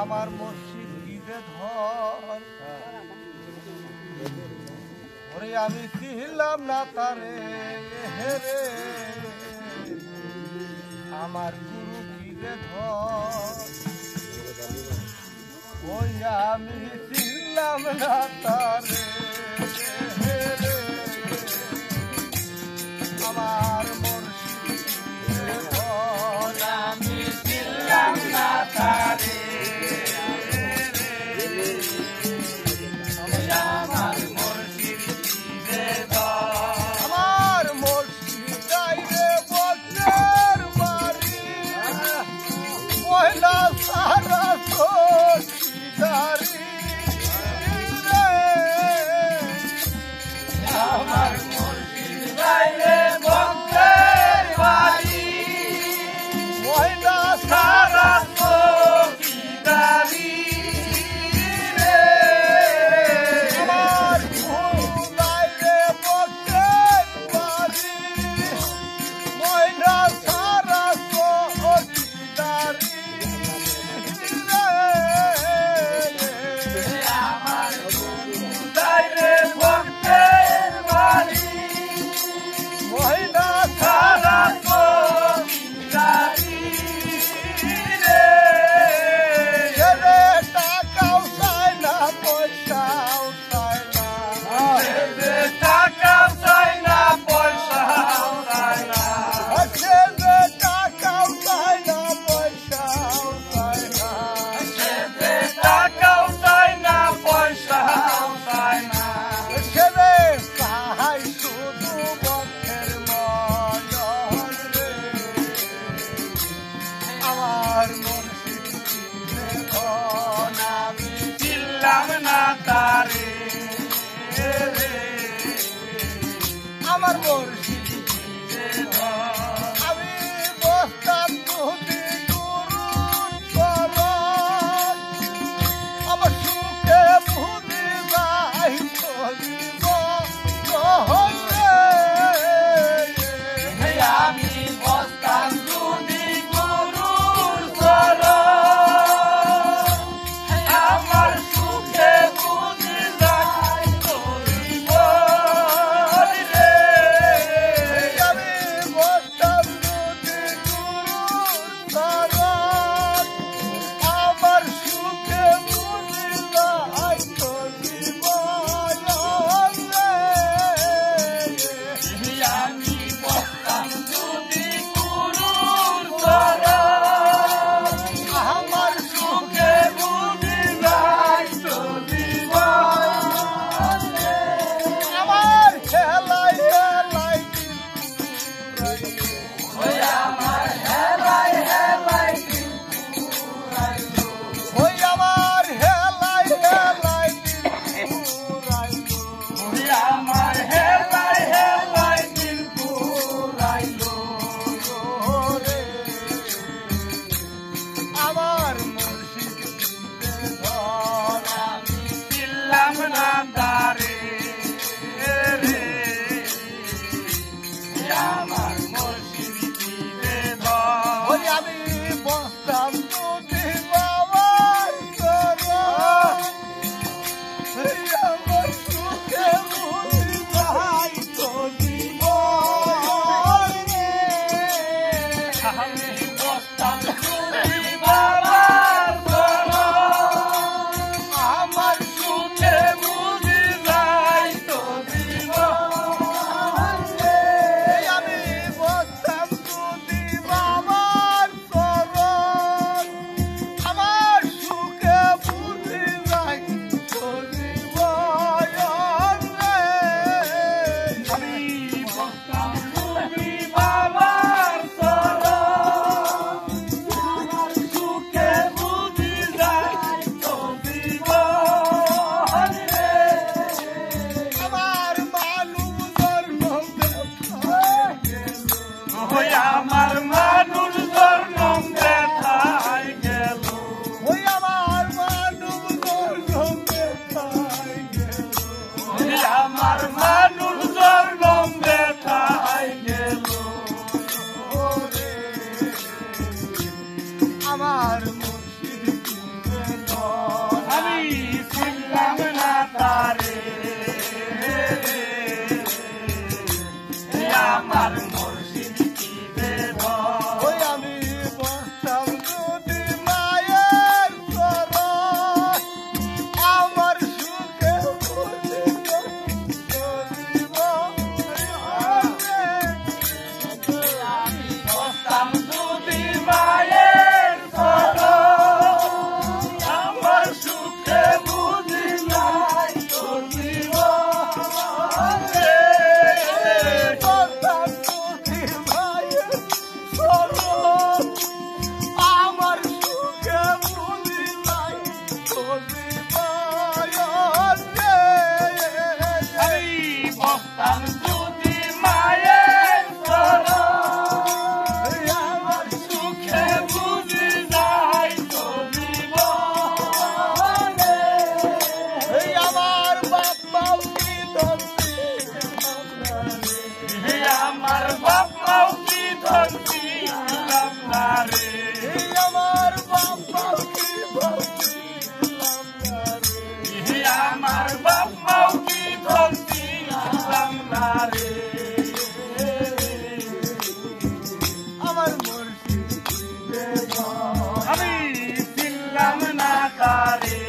আমার মুর্শিদ কি যে ধর ওরে আমি ছিলাম না তারে হেরে আমার গুরু কি যে ধর ওই আমি ছিলাম না তারে হেরে আমার মুর্শিদ কি যে ধর আমি ছিলাম না তারে আমার মুর্শিদ আমি বসতাম দুটি গুরুর চরণ আমার সুখে বুঝি যাই চলিব আমি বসতাম দুটি গুরুর চরণ আমার সুখে বুঝি যাই চলিব বাপ্পাও কি ধন দিলাম না রে, আমার বাপ্পাও কি ধন দিলাম না রে, আমার বাপ্পাও কি ধন দিলাম না রে, আমার মুর্শিদ আমি ছিলাম না তারে।